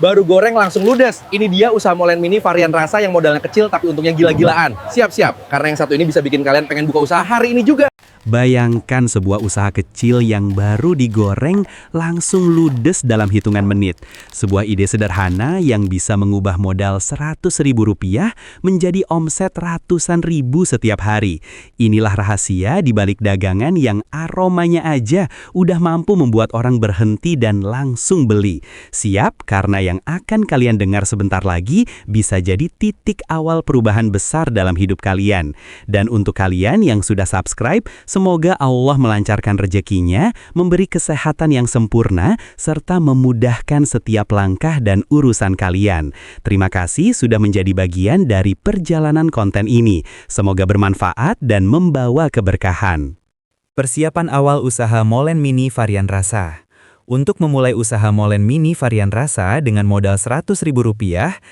Baru goreng langsung ludes. Ini dia usaha molen mini varian rasa yang modalnya kecil tapi untungnya gila-gilaan. Siap-siap, karena yang satu ini bisa bikin kalian pengen buka usaha hari ini juga. Bayangkan sebuah usaha kecil yang baru digoreng langsung ludes dalam hitungan menit. Sebuah ide sederhana yang bisa mengubah modal Rp100.000 menjadi omset ratusan ribu setiap hari. Inilah rahasia di balik dagangan yang aromanya aja udah mampu membuat orang berhenti dan langsung beli. Siap, karena yang akan kalian dengar sebentar lagi bisa jadi titik awal perubahan besar dalam hidup kalian. Dan untuk kalian yang sudah subscribe, semoga Allah melancarkan rezekinya, memberi kesehatan yang sempurna, serta memudahkan setiap langkah dan urusan kalian. Terima kasih sudah menjadi bagian dari perjalanan konten ini. Semoga bermanfaat dan membawa keberkahan. Persiapan awal usaha molen mini varian rasa. Untuk memulai usaha molen mini varian rasa dengan modal Rp100.000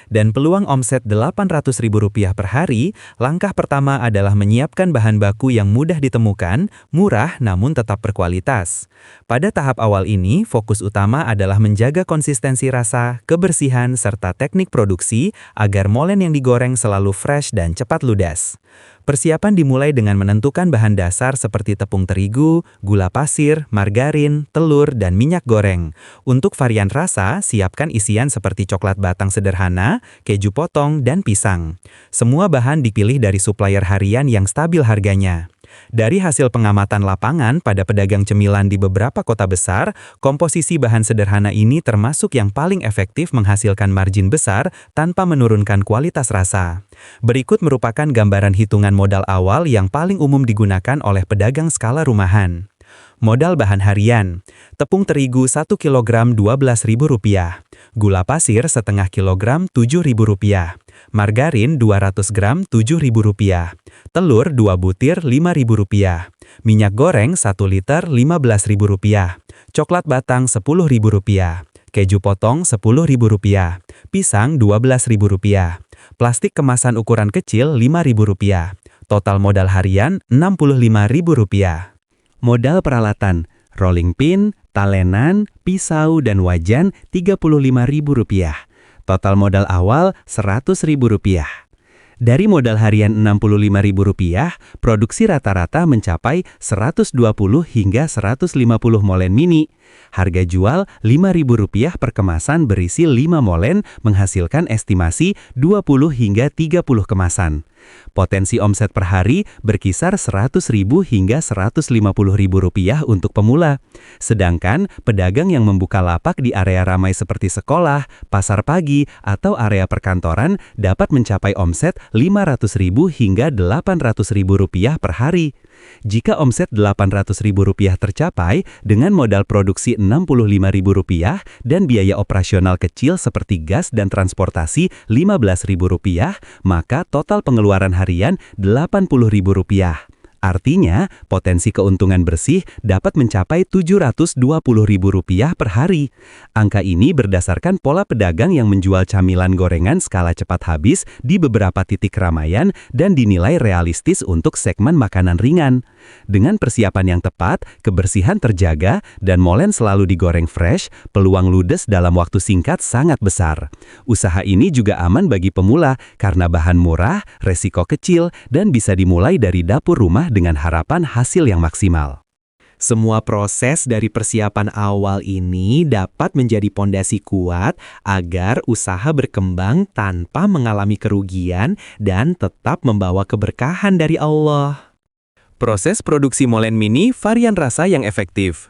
dan peluang omset Rp800.000 per hari, langkah pertama adalah menyiapkan bahan baku yang mudah ditemukan, murah namun tetap berkualitas. Pada tahap awal ini, fokus utama adalah menjaga konsistensi rasa, kebersihan, serta teknik produksi agar molen yang digoreng selalu fresh dan cepat ludas. Persiapan dimulai dengan menentukan bahan dasar seperti tepung terigu, gula pasir, margarin, telur, dan minyak goreng. Untuk varian rasa, siapkan isian seperti coklat batang sederhana, keju potong, dan pisang. Semua bahan dipilih dari supplier harian yang stabil harganya. Dari hasil pengamatan lapangan pada pedagang cemilan di beberapa kota besar, komposisi bahan sederhana ini termasuk yang paling efektif menghasilkan margin besar tanpa menurunkan kualitas rasa. Berikut merupakan gambaran hitungan modal awal yang paling umum digunakan oleh pedagang skala rumahan. Modal bahan harian, tepung terigu 1 kg Rp12.000, gula pasir setengah kilogram Rp7.000, margarin 200 gram Rp7.000, telur 2 butir Rp5.000, minyak goreng 1 liter Rp15.000, coklat batang Rp10.000, keju potong Rp10.000, pisang Rp12.000, plastik kemasan ukuran kecil Rp5.000, total modal harian Rp65.000. Modal peralatan, rolling pin, talenan, pisau, dan wajan Rp35.000. Total modal awal Rp100.000. Dari modal harian Rp65.000, produksi rata-rata mencapai 120 hingga 150 molen mini. Harga jual Rp5.000 per kemasan berisi 5 molen menghasilkan estimasi 20 hingga 30 kemasan. Potensi omset per hari berkisar Rp100.000 hingga Rp150.000 untuk pemula. Sedangkan pedagang yang membuka lapak di area ramai seperti sekolah, pasar pagi, atau area perkantoran dapat mencapai omset Rp500.000 hingga Rp800.000 per hari. Jika omset Rp800.000 tercapai dengan modal produksi Rp65.000 dan biaya operasional kecil seperti gas dan transportasi Rp15.000, maka total pengeluaran harian Rp80.000. Artinya, potensi keuntungan bersih dapat mencapai Rp720.000 per hari. Angka ini berdasarkan pola pedagang yang menjual camilan gorengan skala cepat habis di beberapa titik keramaian dan dinilai realistis untuk segmen makanan ringan. Dengan persiapan yang tepat, kebersihan terjaga, dan molen selalu digoreng fresh, peluang ludes dalam waktu singkat sangat besar. Usaha ini juga aman bagi pemula karena bahan murah, resiko kecil, dan bisa dimulai dari dapur rumah dengan harapan hasil yang maksimal. Semua proses dari persiapan awal ini dapat menjadi pondasi kuat agar usaha berkembang tanpa mengalami kerugian dan tetap membawa keberkahan dari Allah. Proses produksi molen mini varian rasa yang efektif.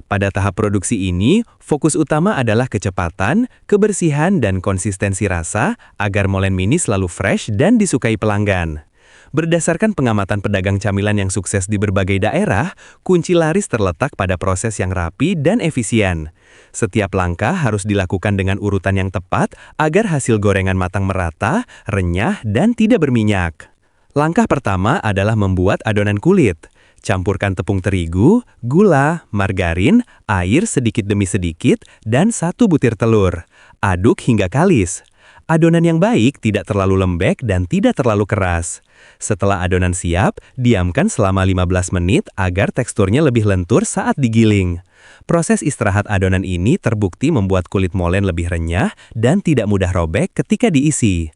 Pada tahap produksi ini, fokus utama adalah kecepatan, kebersihan, dan konsistensi rasa agar molen mini selalu fresh dan disukai pelanggan. Berdasarkan pengamatan pedagang camilan yang sukses di berbagai daerah, kunci laris terletak pada proses yang rapi dan efisien. Setiap langkah harus dilakukan dengan urutan yang tepat agar hasil gorengan matang merata, renyah, dan tidak berminyak. Langkah pertama adalah membuat adonan kulit. Campurkan tepung terigu, gula, margarin, air sedikit demi sedikit, dan 1 butir telur. Aduk hingga kalis. Adonan yang baik tidak terlalu lembek dan tidak terlalu keras. Setelah adonan siap, diamkan selama 15 menit agar teksturnya lebih lentur saat digiling. Proses istirahat adonan ini terbukti membuat kulit molen lebih renyah dan tidak mudah robek ketika diisi.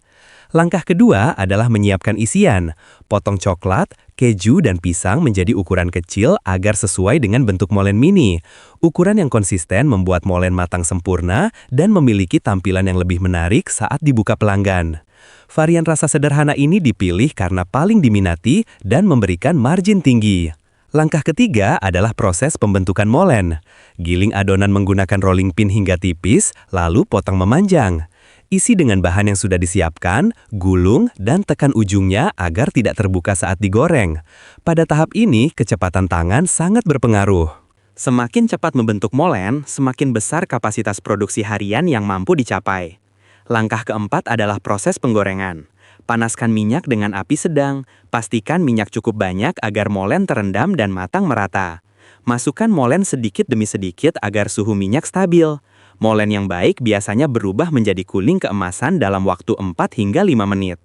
Langkah kedua adalah menyiapkan isian. Potong coklat, keju, dan pisang menjadi ukuran kecil agar sesuai dengan bentuk molen mini. Ukuran yang konsisten membuat molen matang sempurna dan memiliki tampilan yang lebih menarik saat dibuka pelanggan. Varian rasa sederhana ini dipilih karena paling diminati dan memberikan margin tinggi. Langkah ketiga adalah proses pembentukan molen. Giling adonan menggunakan rolling pin hingga tipis, lalu potong memanjang. Isi dengan bahan yang sudah disiapkan, gulung, dan tekan ujungnya agar tidak terbuka saat digoreng. Pada tahap ini, kecepatan tangan sangat berpengaruh. Semakin cepat membentuk molen, semakin besar kapasitas produksi harian yang mampu dicapai. Langkah keempat adalah proses penggorengan. Panaskan minyak dengan api sedang, pastikan minyak cukup banyak agar molen terendam dan matang merata. Masukkan molen sedikit demi sedikit agar suhu minyak stabil. Molen yang baik biasanya berubah menjadi kuning keemasan dalam waktu 4 hingga 5 menit.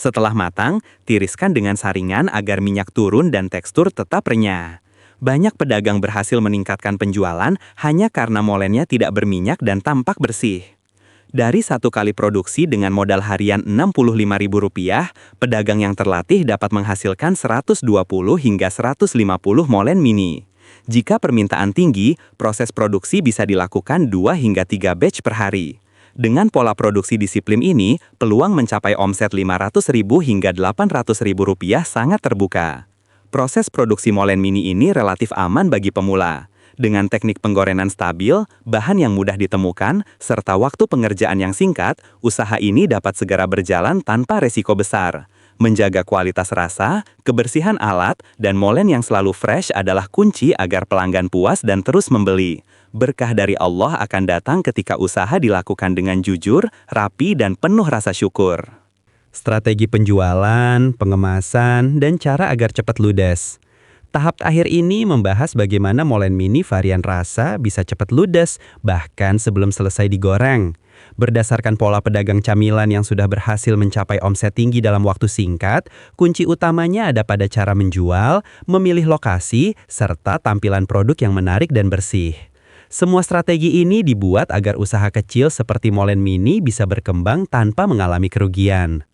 Setelah matang, tiriskan dengan saringan agar minyak turun dan tekstur tetap renyah. Banyak pedagang berhasil meningkatkan penjualan hanya karena molennya tidak berminyak dan tampak bersih. Dari satu kali produksi dengan modal harian Rp65.000, pedagang yang terlatih dapat menghasilkan 120 hingga 150 molen mini. Jika permintaan tinggi, proses produksi bisa dilakukan 2 hingga 3 batch per hari. Dengan pola produksi disiplin ini, peluang mencapai omset Rp500.000 hingga Rp800.000 sangat terbuka. Proses produksi molen mini ini relatif aman bagi pemula. Dengan teknik penggorengan stabil, bahan yang mudah ditemukan, serta waktu pengerjaan yang singkat, usaha ini dapat segera berjalan tanpa resiko besar. Menjaga kualitas rasa, kebersihan alat, dan molen yang selalu fresh adalah kunci agar pelanggan puas dan terus membeli. Berkah dari Allah akan datang ketika usaha dilakukan dengan jujur, rapi, dan penuh rasa syukur. Strategi penjualan, pengemasan, dan cara agar cepat ludes. Tahap akhir ini membahas bagaimana molen mini varian rasa bisa cepat ludes, bahkan sebelum selesai digoreng. Berdasarkan pola pedagang camilan yang sudah berhasil mencapai omset tinggi dalam waktu singkat, kunci utamanya ada pada cara menjual, memilih lokasi, serta tampilan produk yang menarik dan bersih. Semua strategi ini dibuat agar usaha kecil seperti molen mini bisa berkembang tanpa mengalami kerugian.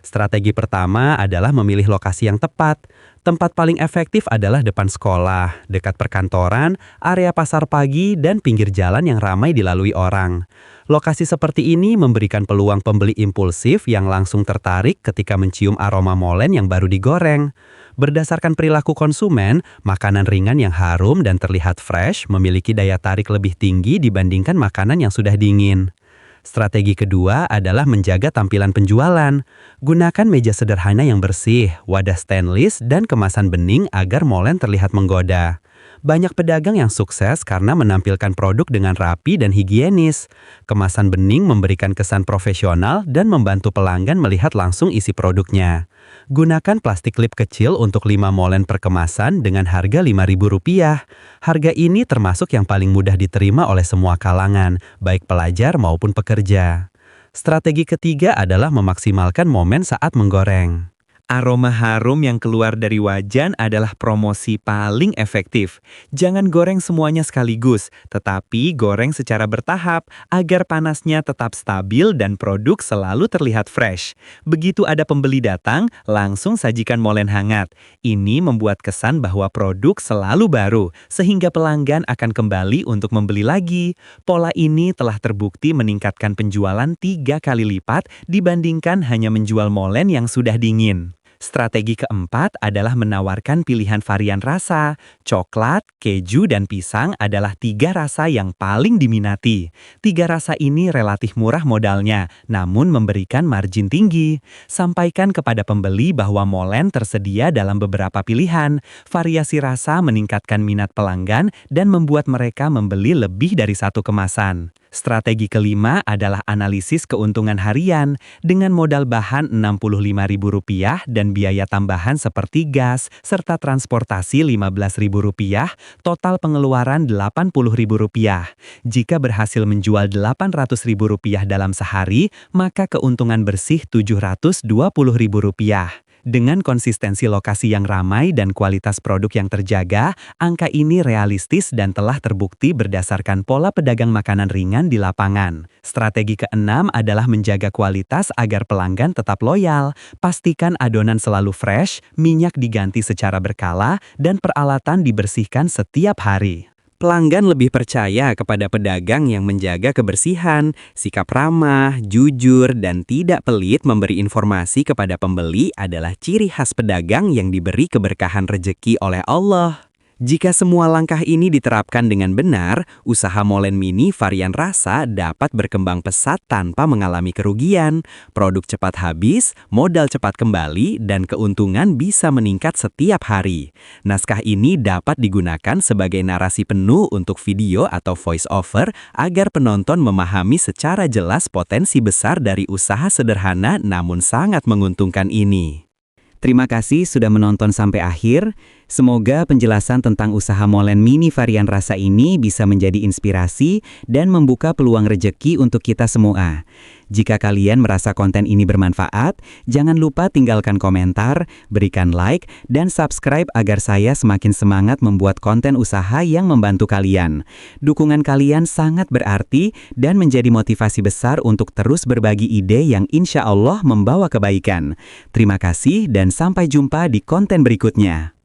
Strategi pertama adalah memilih lokasi yang tepat. Tempat paling efektif adalah depan sekolah, dekat perkantoran, area pasar pagi, dan pinggir jalan yang ramai dilalui orang. Lokasi seperti ini memberikan peluang pembeli impulsif yang langsung tertarik ketika mencium aroma molen yang baru digoreng. Berdasarkan perilaku konsumen, makanan ringan yang harum dan terlihat fresh memiliki daya tarik lebih tinggi dibandingkan makanan yang sudah dingin. Strategi kedua adalah menjaga tampilan penjualan. Gunakan meja sederhana yang bersih, wadah stainless, dan kemasan bening agar molen terlihat menggoda. Banyak pedagang yang sukses karena menampilkan produk dengan rapi dan higienis. Kemasan bening memberikan kesan profesional dan membantu pelanggan melihat langsung isi produknya. Gunakan plastik klip kecil untuk 5 molen per kemasan dengan harga Rp5.000. Harga ini termasuk yang paling mudah diterima oleh semua kalangan, baik pelajar maupun pekerja. Strategi ketiga adalah memaksimalkan momen saat menggoreng. Aroma harum yang keluar dari wajan adalah promosi paling efektif. Jangan goreng semuanya sekaligus, tetapi goreng secara bertahap agar panasnya tetap stabil dan produk selalu terlihat fresh. Begitu ada pembeli datang, langsung sajikan molen hangat. Ini membuat kesan bahwa produk selalu baru, sehingga pelanggan akan kembali untuk membeli lagi. Pola ini telah terbukti meningkatkan penjualan 3 kali lipat dibandingkan hanya menjual molen yang sudah dingin. Strategi keempat adalah menawarkan pilihan varian rasa. Coklat, keju, dan pisang adalah 3 rasa yang paling diminati. 3 rasa ini relatif murah modalnya, namun memberikan margin tinggi. Sampaikan kepada pembeli bahwa molen tersedia dalam beberapa pilihan. Variasi rasa meningkatkan minat pelanggan dan membuat mereka membeli lebih dari 1 kemasan. Strategi kelima adalah analisis keuntungan harian dengan modal bahan Rp65.000 dan biaya tambahan seperti gas serta transportasi Rp15.000, total pengeluaran Rp80.000. Jika berhasil menjual Rp800.000 dalam sehari, maka keuntungan bersih Rp720.000. Dengan konsistensi lokasi yang ramai dan kualitas produk yang terjaga, angka ini realistis dan telah terbukti berdasarkan pola pedagang makanan ringan di lapangan. Strategi keenam adalah menjaga kualitas agar pelanggan tetap loyal. Pastikan adonan selalu fresh, minyak diganti secara berkala, dan peralatan dibersihkan setiap hari. Pelanggan lebih percaya kepada pedagang yang menjaga kebersihan, sikap ramah, jujur, dan tidak pelit memberi informasi kepada pembeli adalah ciri khas pedagang yang diberi keberkahan rejeki oleh Allah. Jika semua langkah ini diterapkan dengan benar, usaha molen mini varian rasa dapat berkembang pesat tanpa mengalami kerugian. Produk cepat habis, modal cepat kembali, dan keuntungan bisa meningkat setiap hari. Naskah ini dapat digunakan sebagai narasi penuh untuk video atau voice over agar penonton memahami secara jelas potensi besar dari usaha sederhana namun sangat menguntungkan ini. Terima kasih sudah menonton sampai akhir. Semoga penjelasan tentang usaha molen mini varian rasa ini bisa menjadi inspirasi dan membuka peluang rejeki untuk kita semua. Jika kalian merasa konten ini bermanfaat, jangan lupa tinggalkan komentar, berikan like, dan subscribe agar saya semakin semangat membuat konten usaha yang membantu kalian. Dukungan kalian sangat berarti dan menjadi motivasi besar untuk terus berbagi ide yang insya Allah membawa kebaikan. Terima kasih dan sampai jumpa di konten berikutnya.